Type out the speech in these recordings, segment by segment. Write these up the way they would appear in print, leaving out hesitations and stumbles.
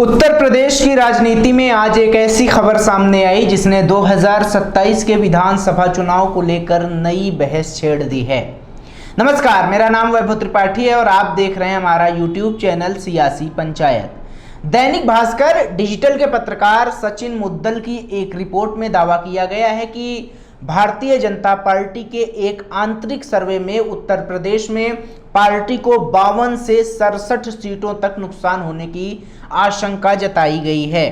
उत्तर प्रदेश की राजनीति में आज एक ऐसी खबर सामने आई जिसने 2027 के विधानसभा चुनाव को लेकर नई बहस छेड़ दी है। नमस्कार, मेरा नाम वैभव त्रिपाठी है और आप देख रहे हैं हमारा यूट्यूब चैनल सियासी पंचायत। दैनिक भास्कर डिजिटल के पत्रकार सचिन मुद्दल की एक रिपोर्ट में दावा किया गया है कि भारतीय जनता पार्टी के एक आंतरिक सर्वे में उत्तर प्रदेश में पार्टी को 52 से 67 सीटों तक नुकसान होने की आशंका जताई गई है।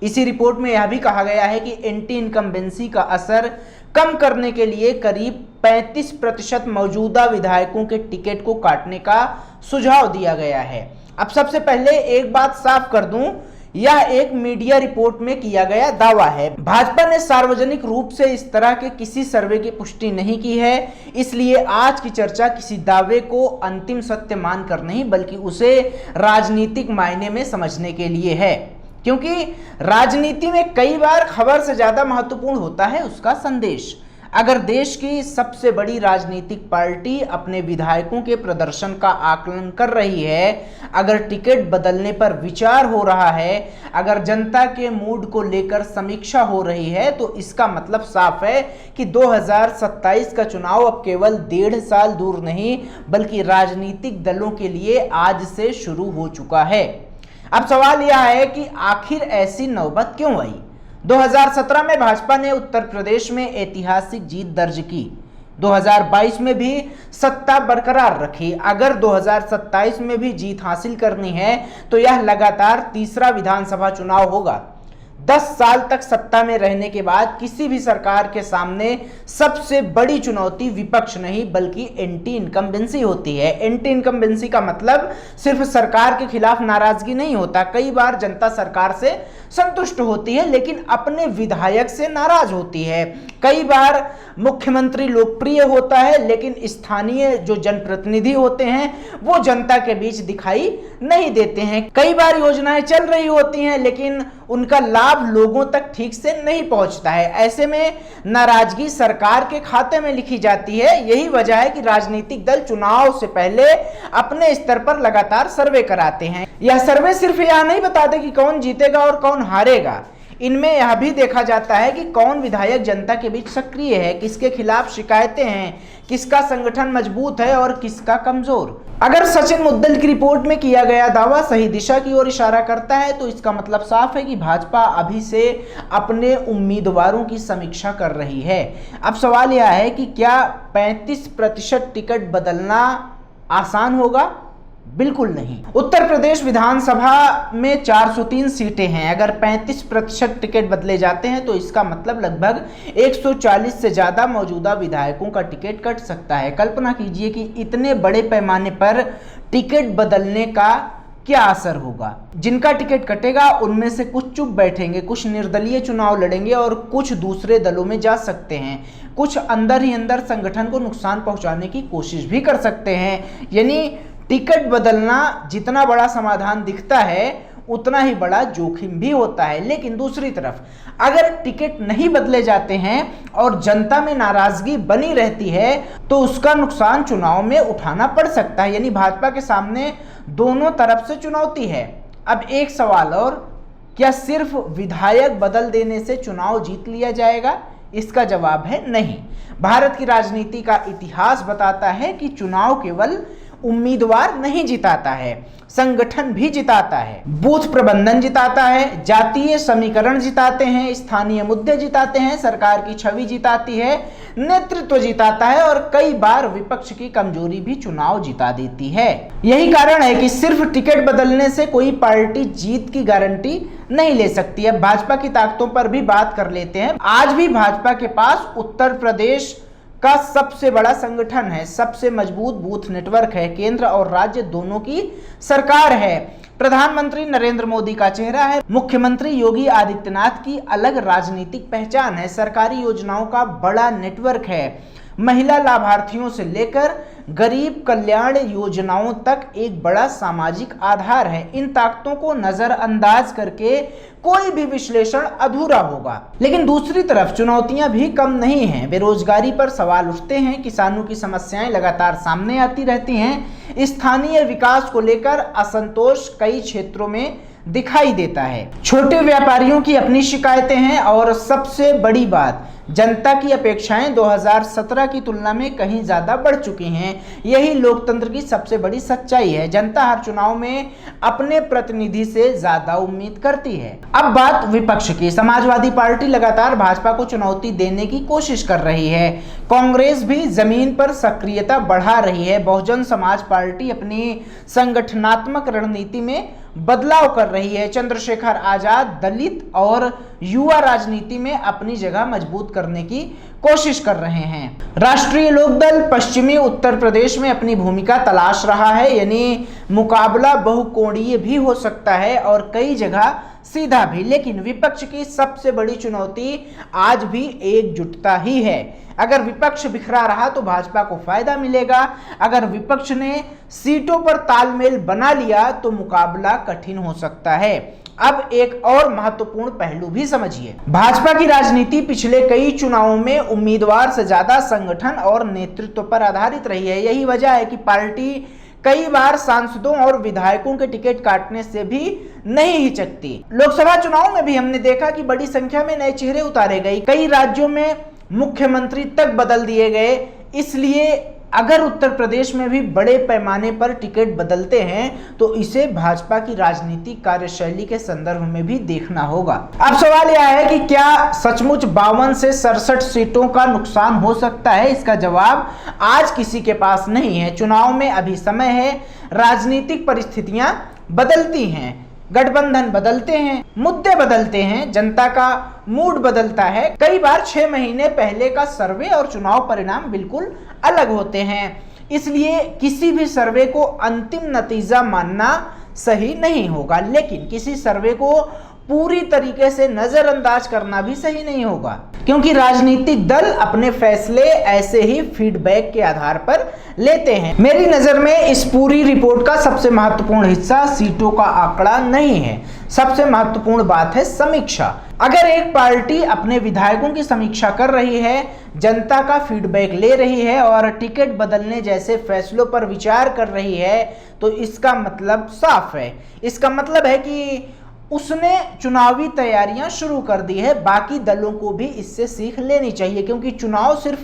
इसी रिपोर्ट में यह भी कहा गया है कि एंटी इनकम्बेंसी का असर कम करने के लिए करीब 35% मौजूदा विधायकों के टिकट को काटने का सुझाव दिया गया है। अब सबसे पहले एक बात साफ कर दूं, यह एक मीडिया रिपोर्ट में किया गया दावा है। भाजपा ने सार्वजनिक रूप से इस तरह के किसी सर्वे की पुष्टि नहीं की है, इसलिए आज की चर्चा किसी दावे को अंतिम सत्य मानकर नहीं बल्कि उसे राजनीतिक मायने में समझने के लिए है, क्योंकि राजनीति में कई बार खबर से ज्यादा महत्वपूर्ण होता है उसका संदेश। अगर देश की सबसे बड़ी राजनीतिक पार्टी अपने विधायकों के प्रदर्शन का आकलन कर रही है, अगर टिकट बदलने पर विचार हो रहा है, अगर जनता के मूड को लेकर समीक्षा हो रही है, तो इसका मतलब साफ है कि 2027 का चुनाव अब केवल 1.5 साल दूर नहीं बल्कि राजनीतिक दलों के लिए आज से शुरू हो चुका है। अब सवाल यह है कि आखिर ऐसी नौबत क्यों आई। 2017 में भाजपा ने उत्तर प्रदेश में ऐतिहासिक जीत दर्ज की, 2022 में भी सत्ता बरकरार रखी। अगर 2027 में भी जीत हासिल करनी है तो यह लगातार तीसरा विधानसभा चुनाव होगा। 10 साल तक सत्ता में रहने के बाद किसी भी सरकार के सामने सबसे बड़ी चुनौती विपक्ष नहीं बल्कि एंटी इनकम्बेंसी होती है। एंटी इनकम्बेंसी का मतलब सिर्फ सरकार के खिलाफ नाराजगी नहीं होता। कई बार जनता सरकार से संतुष्ट होती है लेकिन अपने विधायक से नाराज होती है। कई बार मुख्यमंत्री लोकप्रिय होता है लेकिन स्थानीय जो जनप्रतिनिधि होते हैं वो जनता के बीच दिखाई नहीं देते हैं। कई बार योजनाएं चल रही होती हैं लेकिन उनका लाभ लोगों तक ठीक से नहीं पहुंचता है। ऐसे में नाराजगी सरकार के खाते में लिखी जाती है। यही वजह है कि राजनीतिक दल चुनाव से पहले अपने स्तर पर लगातार सर्वे कराते हैं। यह सर्वे सिर्फ यह नहीं बताते कि कौन जीतेगा और कौन हारेगा, इनमें यह भी देखा जाता है कि कौन विधायक जनता के बीच सक्रिय है, किसके खिलाफ शिकायतें हैं, किसका संगठन मजबूत है और किसका कमजोर। अगर सचिन मुद्दल की रिपोर्ट में किया गया दावा सही दिशा की ओर इशारा करता है तो इसका मतलब साफ है कि भाजपा अभी से अपने उम्मीदवारों की समीक्षा कर रही है। अब सवाल यह है कि क्या 35% टिकट बदलना आसान होगा? बिल्कुल नहीं। उत्तर प्रदेश विधानसभा में 403 सीटें हैं। अगर 35% टिकट बदले जाते हैं तो इसका मतलब लगभग 140 से ज्यादा मौजूदा विधायकों का टिकट कट सकता है। कल्पना कीजिए कि इतने बड़े पैमाने पर टिकट बदलने का क्या असर होगा। जिनका टिकट कटेगा उनमें से कुछ चुप बैठेंगे, कुछ निर्दलीय चुनाव लड़ेंगे और कुछ दूसरे दलों में जा सकते हैं, कुछ अंदर ही अंदर संगठन को नुकसान पहुंचाने की कोशिश भी कर सकते हैं। यानी टिकट बदलना जितना बड़ा समाधान दिखता है उतना ही बड़ा जोखिम भी होता है। लेकिन दूसरी तरफ अगर टिकट नहीं बदले जाते हैं और जनता में नाराजगी बनी रहती है तो उसका नुकसान चुनाव में उठाना पड़ सकता है। यानी भाजपा के सामने दोनों तरफ से चुनौती है। अब एक सवाल और, क्या सिर्फ विधायक बदल देने से चुनाव जीत लिया जाएगा? इसका जवाब है नहीं। भारत की राजनीति का इतिहास बताता है कि चुनाव केवल उम्मीदवार नहीं जिताता है, संगठन भी जिताता है, बूथ प्रबंधन जिताता है, जातीय समीकरण जिताते हैं, स्थानीय मुद्दे जिताते हैं, सरकार की छवि जिताती है, नेतृत्व जिताता है और कई बार विपक्ष की कमजोरी भी चुनाव जिता देती है। यही कारण है कि सिर्फ टिकट बदलने से कोई पार्टी जीत की गारंटी नहीं ले सकती है। भाजपा की ताकतों पर भी बात कर लेते हैं। आज भी भाजपा के पास उत्तर प्रदेश का सबसे बड़ा संगठन है, सबसे मजबूत बूथ नेटवर्क है, केंद्र और राज्य दोनों की सरकार है, प्रधानमंत्री नरेंद्र मोदी का चेहरा है, मुख्यमंत्री योगी आदित्यनाथ की अलग राजनीतिक पहचान है, सरकारी योजनाओं का बड़ा नेटवर्क है, महिला लाभार्थियों से लेकर गरीब कल्याण योजनाओं तक एक बड़ा सामाजिक आधार है। इन ताकतों को नजरअंदाज करके कोई भी विश्लेषण अधूरा होगा। लेकिन दूसरी तरफ चुनौतियां भी कम नहीं हैं। बेरोजगारी पर सवाल उठते हैं, किसानों की समस्याएं लगातार सामने आती रहती हैं, स्थानीय विकास को लेकर असंतोष कई क्षेत्रों में दिखाई देता है। छोटे व्यापारियों की अपनी शिकायतें हैं और सबसे बड़ी बात, जनता की अपेक्षाएं 2017 की तुलना में कहीं ज्यादा बढ़ चुकी हैं। यही लोकतंत्र की सबसे बड़ी सच्चाई है। जनता हर चुनाव में अपने प्रतिनिधि से ज्यादा उम्मीद करती है। अब बात विपक्ष की। समाजवादी पार्टी लगातार भाजपा को चुनौती देने की कोशिश कर रही है। कांग्रेस भी जमीन पर सक्रियता बढ़ा रही है। बहुजन समाज पार्टी अपनी संगठनात्मक रणनीति में बदलाव कर रही है। चंद्रशेखर आजाद दलित और युवा राजनीति में अपनी जगह मजबूत करने की कोशिश कर रहे हैं। राष्ट्रीय लोकदल पश्चिमी उत्तर प्रदेश में अपनी भूमिका तलाश रहा है, यानी मुकाबला बहुकोणीय भी हो सकता है और कई जगह सीधा भी। लेकिन विपक्ष की सबसे बड़ी चुनौती आज भी एकजुटता ही है। अगर विपक्ष बिखरा रहा तो भाजपा को फायदा मिलेगा। अगर विपक्ष ने सीटों पर तालमेल बना लिया तो मुकाबला कठिन हो सकता है। अब एक और महत्वपूर्ण पहलू भी समझिए। भाजपा की राजनीति पिछले कई चुनावों में उम्मीदवार से ज्यादा संगठन और नेतृत्व पर आधारित रही है। यही वजह है कि पार्टी कई बार सांसदों और विधायकों के टिकट काटने से भी नहीं हिचकती। लोकसभा चुनाव में भी हमने देखा कि बड़ी संख्या में नए चेहरे उतारे गए। कई राज्यों में मुख्यमंत्री तक बदल दिए गए। इसलिए अगर उत्तर प्रदेश में भी बड़े पैमाने पर टिकट बदलते हैं तो इसे भाजपा की राजनीतिक कार्यशैली के संदर्भ में भी देखना होगा। अब सवाल यह है कि क्या सचमुच 52 से 67 सीटों का नुकसान हो सकता है? इसका जवाब आज किसी के पास नहीं है। चुनाव में अभी समय है, राजनीतिक परिस्थितियां बदलती हैं, गठबंधन बदलते हैं, मुद्दे बदलते हैं, जनता का मूड बदलता है। कई बार 6 महीने पहले का सर्वे और चुनाव परिणाम बिल्कुल अलग होते हैं। इसलिए किसी भी सर्वे को अंतिम नतीजा मानना सही नहीं होगा, लेकिन किसी सर्वे को पूरी तरीके से नजरअंदाज करना भी सही नहीं होगा, क्योंकि राजनीतिक दल अपने फैसले ऐसे ही फीडबैक के आधार पर लेते हैं। मेरी नजर में इस पूरी रिपोर्ट का सबसे महत्वपूर्ण हिस्सा सीटों का आंकड़ा नहीं है। सबसे महत्वपूर्ण बात है समीक्षा। अगर एक पार्टी अपने विधायकों की समीक्षा कर रही है, जनता का फीडबैक ले रही है और टिकट बदलने जैसे फैसलों पर विचार कर रही है, तो इसका मतलब साफ है। इसका मतलब है कि उसने चुनावी तैयारियां शुरू कर दी है। बाकी दलों को भी इससे सीख लेनी चाहिए, क्योंकि चुनाव सिर्फ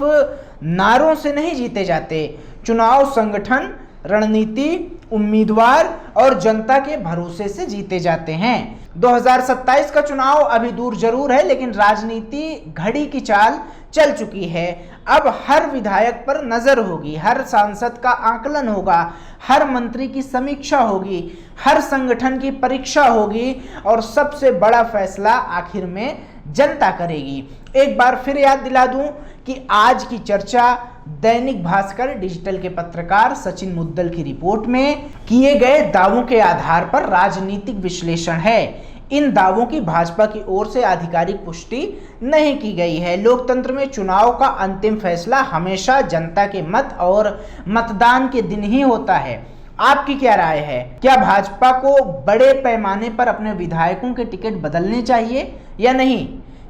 नारों से नहीं जीते जाते। चुनाव संगठन, रणनीति, उम्मीदवार और जनता के भरोसे से जीते जाते हैं। 2027 का चुनाव अभी दूर जरूर है, लेकिन राजनीति घड़ी की चाल चल चुकी है। अब हर विधायक पर नजर होगी, हर सांसद का आकलन होगा, हर मंत्री की समीक्षा होगी, हर संगठन की परीक्षा होगी और सबसे बड़ा फैसला आखिर में जनता करेगी। एक बार फिर याद दिला दूं कि आज की चर्चा दैनिक भास्कर डिजिटल के पत्रकार सचिन मुद्दल की रिपोर्ट में किए गए दावों के आधार पर राजनीतिक विश्लेषण है। इन दावों की भाजपा की ओर से आधिकारिक पुष्टि नहीं की गई है। लोकतंत्र में चुनाव का अंतिम फैसला हमेशा जनता के मत और मतदान के दिन ही होता है। आपकी क्या राय है? क्या भाजपा को बड़े पैमाने पर अपने विधायकों के टिकट बदलने चाहिए या नहीं?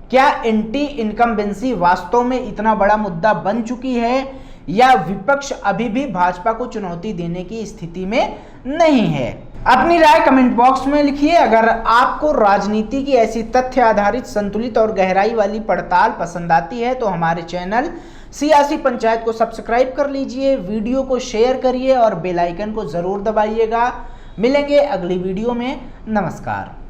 क्या एंटी इनकम्बेंसी वास्तव में इतना बड़ा मुद्दा बन चुकी है या विपक्ष अभी भी भाजपा को चुनौती देने की स्थिति में नहीं है? अपनी राय कमेंट बॉक्स में लिखिए। अगर आपको राजनीति की ऐसी तथ्य आधारित, संतुलित और गहराई वाली पड़ताल पसंद आती है तो हमारे चैनल सियासी पंचायत को सब्सक्राइब कर लीजिए, वीडियो को शेयर करिए और बेल आइकन को जरूर दबाइएगा। मिलेंगे अगली वीडियो में। नमस्कार।